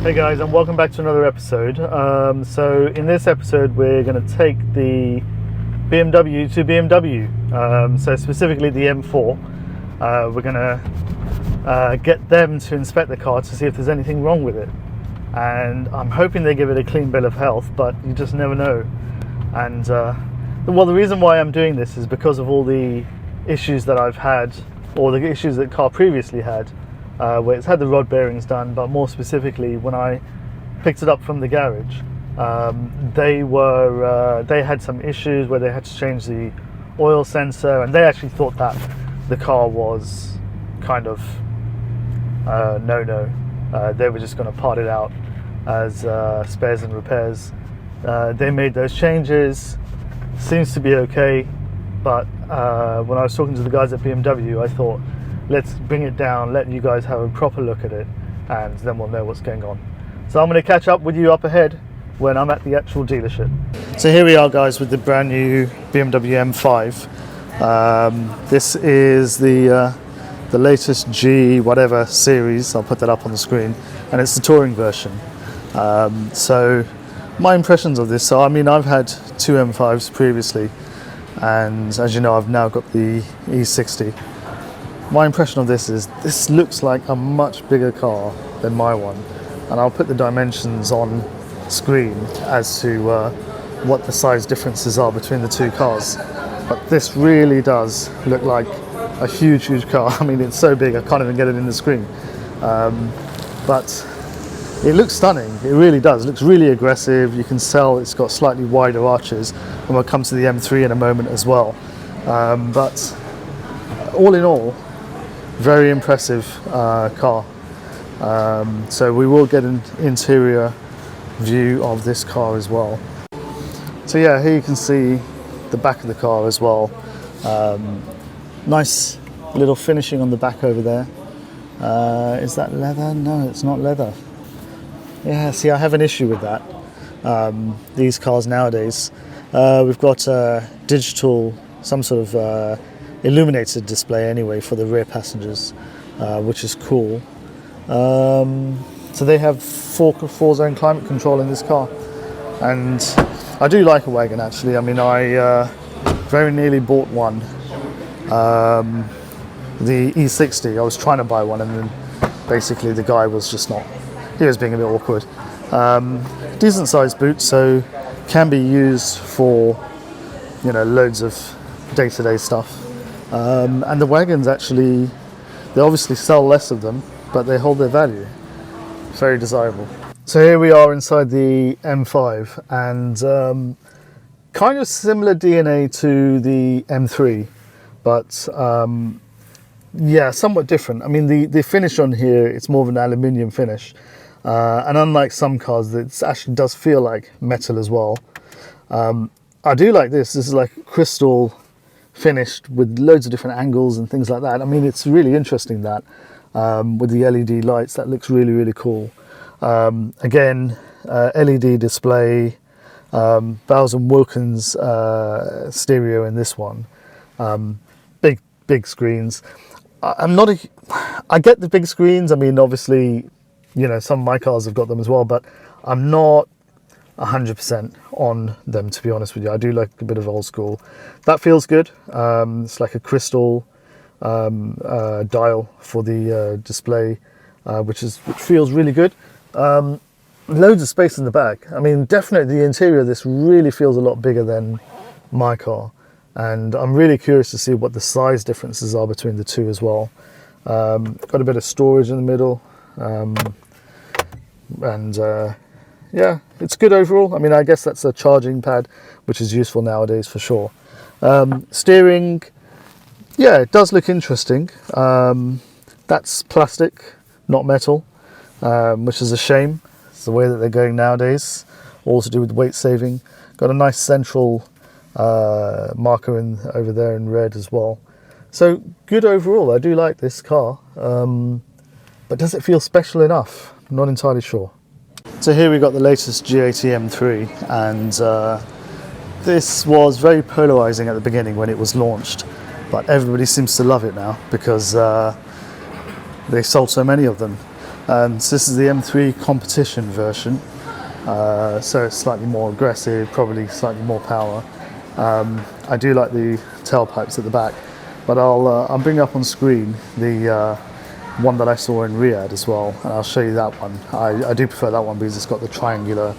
Hey guys, and welcome back to another episode. So in this episode we're going to take the BMW to BMW, so specifically the M4. We're going to get them to inspect the car to see if there's anything wrong with it, and I'm hoping they give it a clean bill of health, but you just never know. And well, the reason why I'm doing this is because of all the issues that I've had, or the issues that the car previously had, where it's had the rod bearings done, but more specifically when I picked it up from the garage, they had some issues where they had to change the oil sensor, and they actually thought that the car was kind of no. They were just going to part it out as spares and repairs. They made those changes, seems to be okay, but when I was talking to the guys at BMW, I thought, let's bring it down, let you guys have a proper look at it, and then we'll know what's going on. So I'm going to catch up with you up ahead when I'm at the actual dealership. So here we are, guys, with the brand new BMW M5. This is the latest G whatever series. I'll put that up on the screen, and it's the touring version. So my impressions of this, so I mean, I've had two M5s previously, and as you know, I've now got the E60. My impression of this is this looks like a much bigger car than my one, and I'll put the dimensions on screen as to what the size differences are between the two cars. But this really does look like a huge car. I mean, it's so big I can't even get it in the screen, but it looks stunning. It really does. It looks really aggressive. You can tell it's got slightly wider arches, and we'll come to the M3 in a moment as well. But all in all, very impressive car. So we will get an interior view of this car as well. So yeah, here you can see the back of the car as well. Nice little finishing on the back over there. Is that leather? No, it's not leather. Yeah, see, I have an issue with that. These cars nowadays, we've got digital, some sort of illuminated display anyway for the rear passengers, which is cool. So they have four-zone climate control in this car, and I do like a wagon actually. I mean, I very nearly bought one, the E60. I was trying to buy one, and then basically the guy was just not, he was being a bit awkward. Decent sized boot, so can be used for, you know, loads of day-to-day stuff. And the wagons actually, they obviously sell less of them, but they hold their value. Very desirable. So here we are inside the M5, and kind of similar DNA to the M3, but yeah, somewhat different. I mean, the finish on here, it's more of an aluminium finish, and unlike some cars, it actually does feel like metal as well. I do like this. This is like crystal finished with loads of different angles and things like that. I mean, it's really interesting that with the LED lights, that looks really, really cool. Again, LED display, Bowers and Wilkins stereo in this one. Big screens. I get the big screens. I mean, obviously, you know, some of my cars have got them as well, but I'm not 100% on them, to be honest with you. I do like a bit of old school. That feels good. It's like a crystal dial for the display, which feels really good. Loads of space in the back. I mean, definitely the interior of this really feels a lot bigger than my car, and I'm really curious to see what the size differences are between the two as well. Got a bit of storage in the middle, and yeah, it's good overall. I mean, I guess that's a charging pad, which is useful nowadays for sure. Steering, yeah, it does look interesting. That's plastic, not metal, which is a shame. It's the way that they're going nowadays, all to do with weight saving. Got a nice central marker over there in red as well. So good overall. I do like this car, but does it feel special enough? I'm not entirely sure. So here we got the latest G80 M3, and this was very polarizing at the beginning when it was launched, but everybody seems to love it now because they sold so many of them. So this is the M3 competition version, so it's slightly more aggressive, probably slightly more power. I do like the tailpipes at the back, but I'll bring up on screen the one that I saw in Riyadh as well, and I'll show you that one. I do prefer that one because it's got the triangular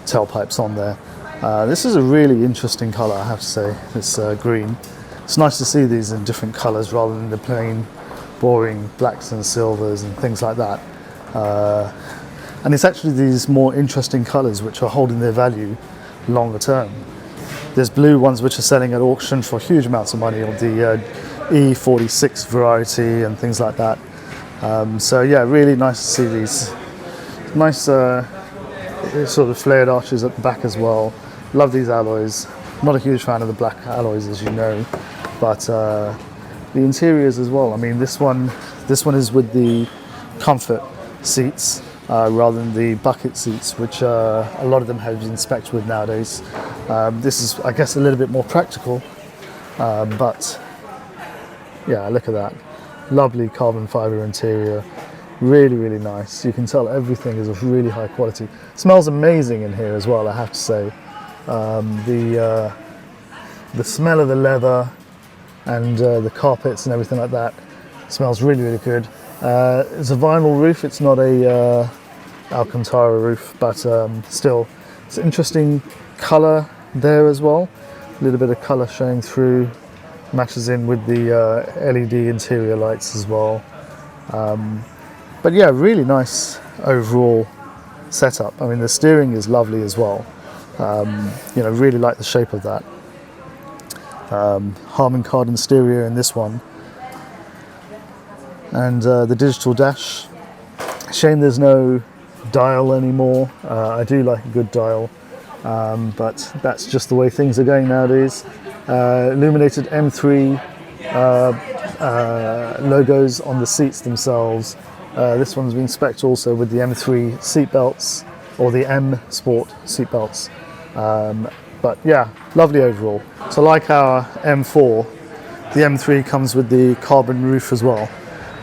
tailpipes on there. This is a really interesting colour, I have to say, this green. It's nice to see these in different colours rather than the plain, boring blacks and silvers and things like that. And it's actually these more interesting colours which are holding their value longer term. There's blue ones which are selling at auction for huge amounts of money, on the E60 variety and things like that. So yeah, really nice to see these nice sort of flared arches at the back as well. Love these alloys. Not a huge fan of the black alloys, as you know, but the interiors as well. I mean, this one is with the comfort seats rather than the bucket seats, which a lot of them have been spec'd with nowadays. This is, I guess, a little bit more practical, but yeah, look at that. Lovely carbon fiber interior, really, really nice. You can tell everything is of really high quality. Smells amazing in here as well, I have to say. The smell of the leather and the carpets and everything like that smells really, really good. It's a vinyl roof, it's not a Alcantara roof, but still, it's an interesting colour there as well. A little bit of colour showing through, matches in with the LED interior lights as well. But yeah, really nice overall setup. I mean, the steering is lovely as well. You know, really like the shape of that. Harman Kardon stereo in this one, and the digital dash. Shame there's no dial anymore. I do like a good dial, but that's just the way things are going nowadays. Illuminated M3 logos on the seats themselves. This one's been spec'd also with the M3 seat belts, or the M Sport seat belts. But yeah, lovely overall. So like our M4, the M3 comes with the carbon roof as well.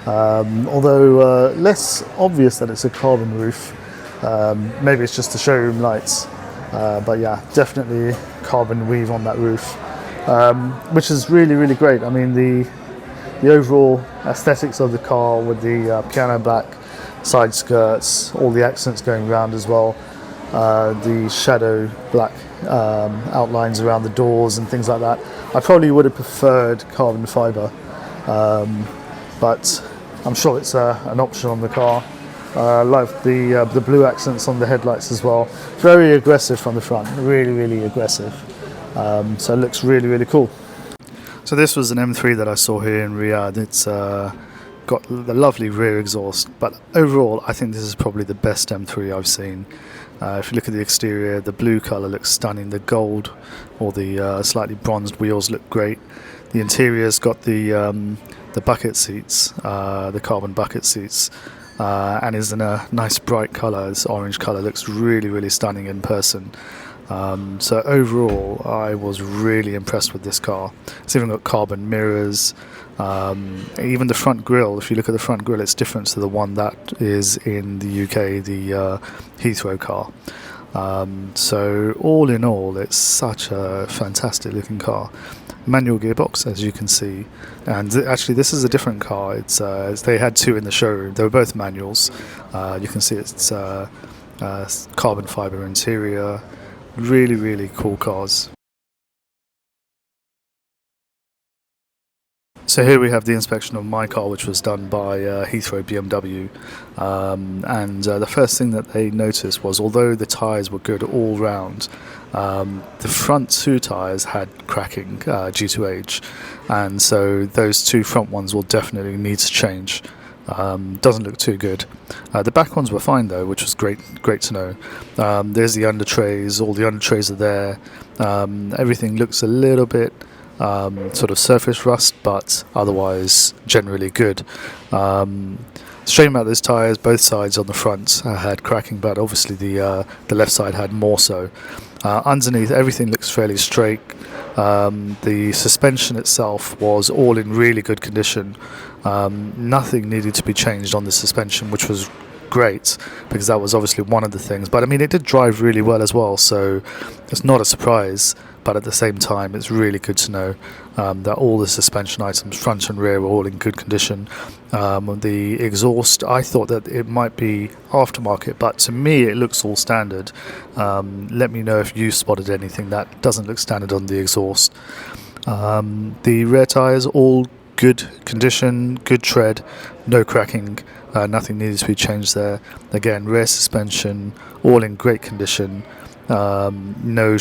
Although less obvious that it's a carbon roof. Maybe it's just the showroom lights. But yeah, definitely carbon weave on that roof, which is really, really great. I mean, the overall aesthetics of the car with the piano black side skirts, all the accents going around as well, the shadow black outlines around the doors and things like that. I probably would have preferred carbon fibre, but I'm sure it's an option on the car. I love the blue accents on the headlights as well. Very aggressive from the front, really, really aggressive. So it looks really, really cool. So this was an M3 that I saw here in Riyadh. It's got the lovely rear exhaust, but overall I think this is probably the best M3 I've seen. If you look at the exterior, the blue colour looks stunning. The gold or the slightly bronzed wheels look great. The interior's got the bucket seats, the carbon bucket seats, and is in a nice bright colour. This orange colour looks really, really stunning in person. So overall, I was really impressed with this car. It's even got carbon mirrors. Even the front grille, if you look at the front grille, it's different to the one that is in the UK, the Heathrow car. So all in all, it's such a fantastic looking car. Manual gearbox, as you can see, and actually this is a different car. It's they had two in the showroom. They were both manuals. You can see it's carbon fibre interior. Really, really cool cars. So here we have the inspection of my car, which was done by Heathrow BMW, and the first thing that they noticed was, although the tyres were good all round, the front two tyres had cracking due to age, and so those two front ones will definitely need to change. Doesn't look too good. The back ones were fine though, which was great to know. There's the under trays, all the under trays are there. Everything looks a little bit sort of surface rust, but otherwise generally good. Shame about those tyres, both sides on the front had cracking, but obviously the left side had more so. Underneath, everything looks fairly straight. The suspension itself was all in really good condition. Nothing needed to be changed on the suspension, which was great, because that was obviously one of the things. But I mean, it did drive really well as well, so it's not a surprise. But at the same time, it's really good to know that all the suspension items, front and rear, were all in good condition. The exhaust, I thought that it might be aftermarket, but to me it looks all standard. Let me know if you spotted anything that doesn't look standard on the exhaust. The rear tyres, all good condition, good tread, no cracking, nothing needs to be changed there. Again, rear suspension, all in great condition. No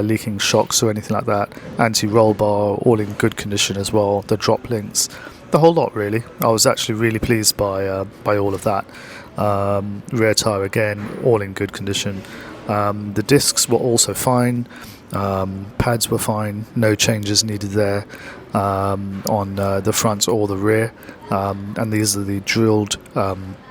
leaking shocks or anything like that. Anti-roll bar, all in good condition as well. The drop links, the whole lot really. I was actually really pleased by all of that. Rear tyre again, all in good condition. The discs were also fine. Pads were fine. No changes needed there on the front or the rear. And these are the drilled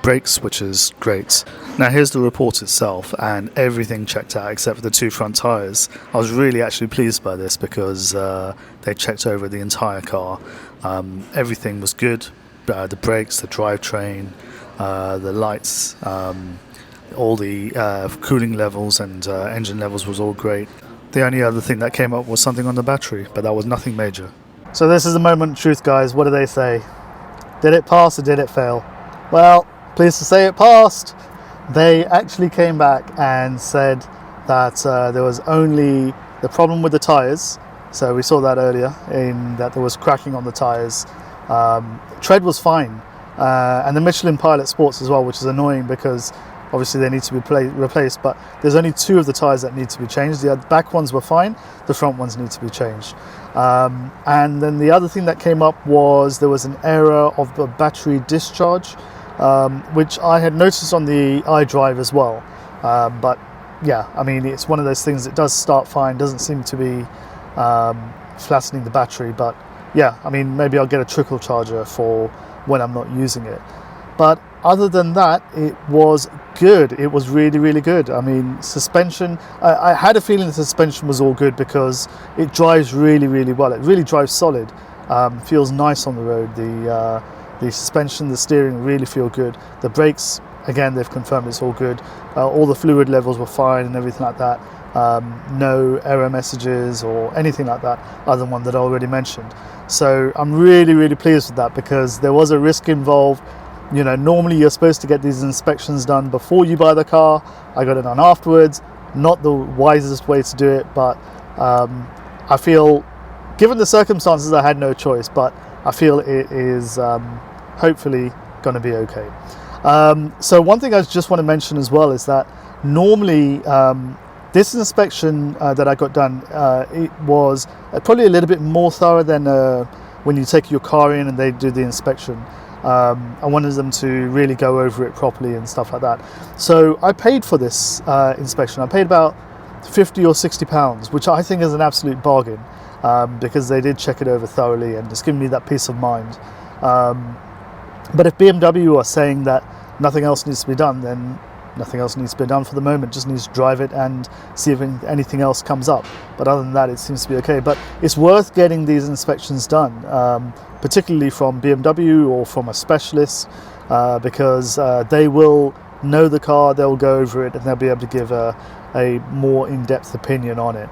brakes, which is great. Now here's the report itself, and everything checked out except for the two front tyres. I was really actually pleased by this because they checked over the entire car. Everything was good. The brakes, the drivetrain, the lights, all the cooling levels and engine levels was all great. The only other thing that came up was something on the battery, but that was nothing major. So this is the moment of truth, guys. What do they say? Did it pass or did it fail? Well, pleased to say it passed. They actually came back and said that there was only the problem with the tyres. So we saw that earlier, in that there was cracking on the tyres. Tread was fine. And the Michelin Pilot Sports as well, which is annoying because obviously they need to be replaced, but there's only two of the tyres that need to be changed. The back ones were fine, the front ones need to be changed. And then the other thing that came up was there was an error of the battery discharge, which I had noticed on the iDrive as well. But yeah, I mean, it's one of those things that does start fine, doesn't seem to be flattening the battery, but yeah, I mean, maybe I'll get a trickle charger for when I'm not using it. But other than that, it was good. It was really, really good. I mean, suspension, I had a feeling the suspension was all good because it drives really, really well. It really drives solid. Feels nice on the road. The suspension, the steering really feel good. The brakes, again, they've confirmed it's all good. All the fluid levels were fine and everything like that. No error messages or anything like that, other than one that I already mentioned. So I'm really, really pleased with that because there was a risk involved. You know, normally you're supposed to get these inspections done before you buy the car. I got it done afterwards. Not the wisest way to do it, but I feel, given the circumstances, I had no choice, but I feel it is hopefully going to be okay. So one thing I just want to mention as well is that normally this inspection that I got done, it was probably a little bit more thorough than when you take your car in and they do the inspection. I wanted them to really go over it properly and stuff like that. So I paid for this inspection. I paid about 50 or 60 pounds, which I think is an absolute bargain because they did check it over thoroughly and just giving me that peace of mind. But if BMW are saying that nothing else needs to be done, then nothing else needs to be done for the moment. Just needs to drive it and see if anything else comes up. But other than that, it seems to be okay. But it's worth getting these inspections done, particularly from BMW or from a specialist, because they will know the car, they'll go over it, and they'll be able to give a more in-depth opinion on it.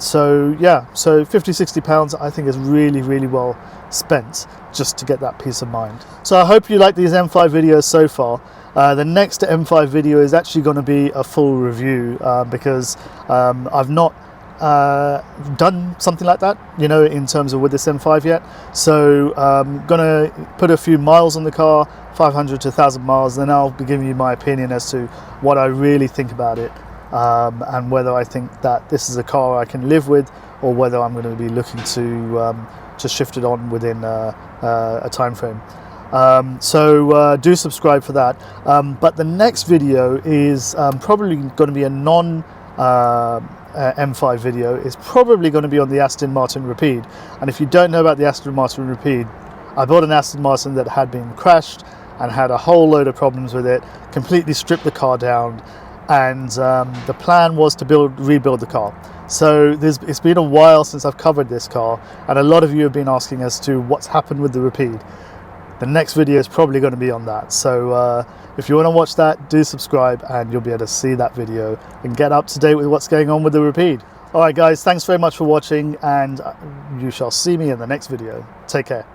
So yeah, so 50-60 pounds I think is really, really well spent just to get that peace of mind. So I hope you like these M5 videos so far. The next M5 video is actually going to be a full review because I've not done something like that, you know, in terms of with this M5 yet. So I'm going to put a few miles on the car, 500 to 1,000 miles, then I'll be giving you my opinion as to what I really think about it and whether I think that this is a car I can live with or whether I'm going to be looking to shift it on within a time frame. So do subscribe for that. But the next video is probably going to be a non M5 video. It's probably going to be on the Aston Martin Rapide. And if you don't know about the Aston Martin Rapide, I bought an Aston Martin that had been crashed and had a whole load of problems with it, completely stripped the car down, and the plan was to rebuild the car. So it's been a while since I've covered this car, and a lot of you have been asking as to what's happened with the Rapide. The next video is probably going to be on that. So if you want to watch that, do subscribe and you'll be able to see that video and get up to date with what's going on with the Rapide. All right, guys, thanks very much for watching, and you shall see me in the next video. Take care.